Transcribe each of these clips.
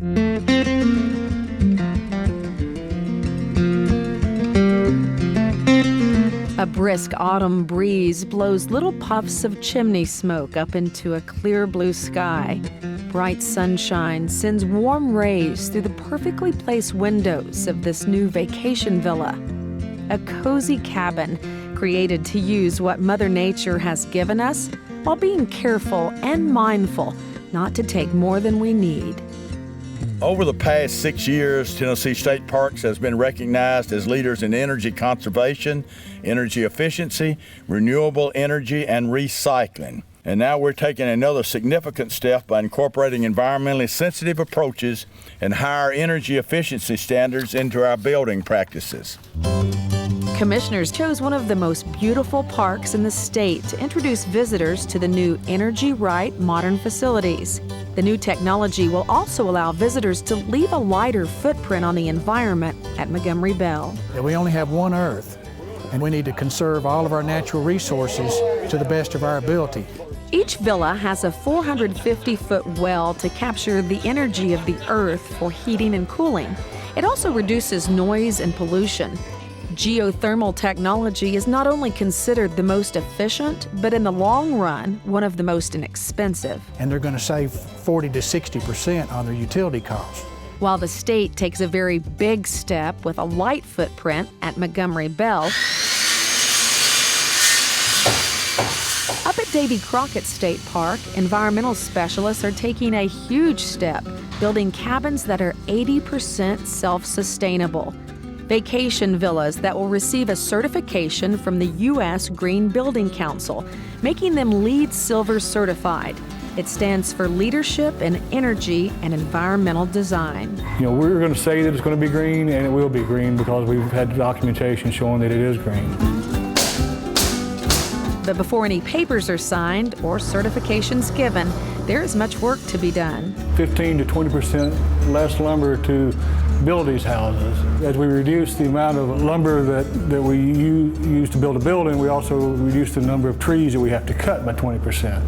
A brisk autumn breeze blows little puffs of chimney smoke up into a clear blue sky. Bright sunshine sends warm rays through the perfectly placed windows of this new vacation villa. A cozy cabin created to use what Mother Nature has given us while being careful and mindful not to take more than we need. Over the past 6 years, Tennessee State Parks has been recognized as leaders in energy conservation, energy efficiency, renewable energy, and recycling. And now we're taking another significant step by incorporating environmentally sensitive approaches and higher energy efficiency standards into our building practices. Commissioners chose one of the most beautiful parks in the state to introduce visitors to the new Energy Right modern facilities. The new technology will also allow visitors to leave a lighter footprint on the environment at Montgomery Bell. We only have one Earth, and we need to conserve all of our natural resources to the best of our ability. Each villa has a 450-foot well to capture the energy of the Earth for heating and cooling. It also reduces noise and pollution. Geothermal technology is not only considered the most efficient, but in the long run, one of the most inexpensive. And they're going to save 40 to 60% on their utility costs. While the state takes a very big step with a light footprint at Montgomery Bell, up at Davy Crockett State Park, environmental specialists are taking a huge step, building cabins that are 80% self-sustainable. Vacation villas that will receive a certification from the U.S. Green Building Council, making them LEED Silver certified. It stands for Leadership in Energy and Environmental Design. We're going to say that it's going to be green, and it will be green because we've had documentation showing that it is green. But before any papers are signed or certifications given, there is much work to be done. 15 to 20% less lumber to build these houses. As we reduce the amount of lumber that we use to build a building, we also reduce the number of trees that we have to cut by 20%.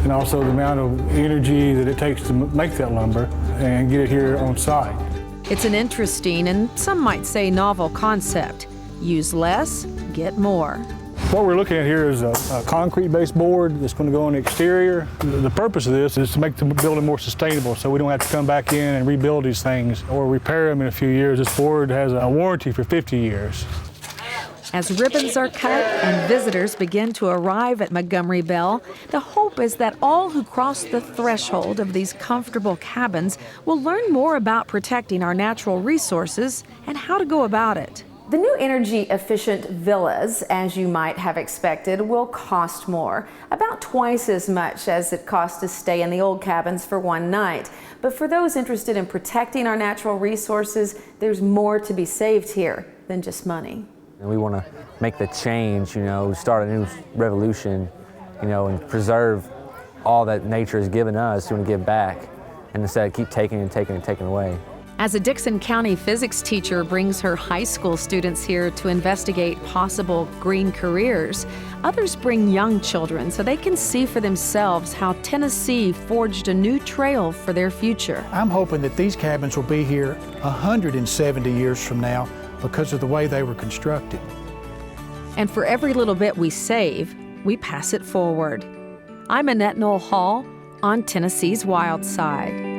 And also the amount of energy that it takes to make that lumber and get it here on site. It's an interesting and some might say novel concept. Use less, get more. What we're looking at here is a concrete-based board that's going to go on the exterior. The purpose of this is to make the building more sustainable so we don't have to come back in and rebuild these things or repair them in a few years. This board has a warranty for 50 years. As ribbons are cut and visitors begin to arrive at Montgomery Bell, the hope is that all who cross the threshold of these comfortable cabins will learn more about protecting our natural resources and how to go about it. The new energy-efficient villas, as you might have expected, will cost more, about twice as much as it costs to stay in the old cabins for one night. But for those interested in protecting our natural resources, there's more to be saved here than just money. And we want to make the change, start a new revolution, and preserve all that nature has given us. We want to give back, and instead of keep taking and taking and taking away. As a Dickson County physics teacher brings her high school students here to investigate possible green careers, others bring young children so they can see for themselves how Tennessee forged a new trail for their future. I'm hoping that these cabins will be here 170 years from now because of the way they were constructed. And for every little bit we save, we pass it forward. I'm Annette Noel Hall on Tennessee's Wild Side.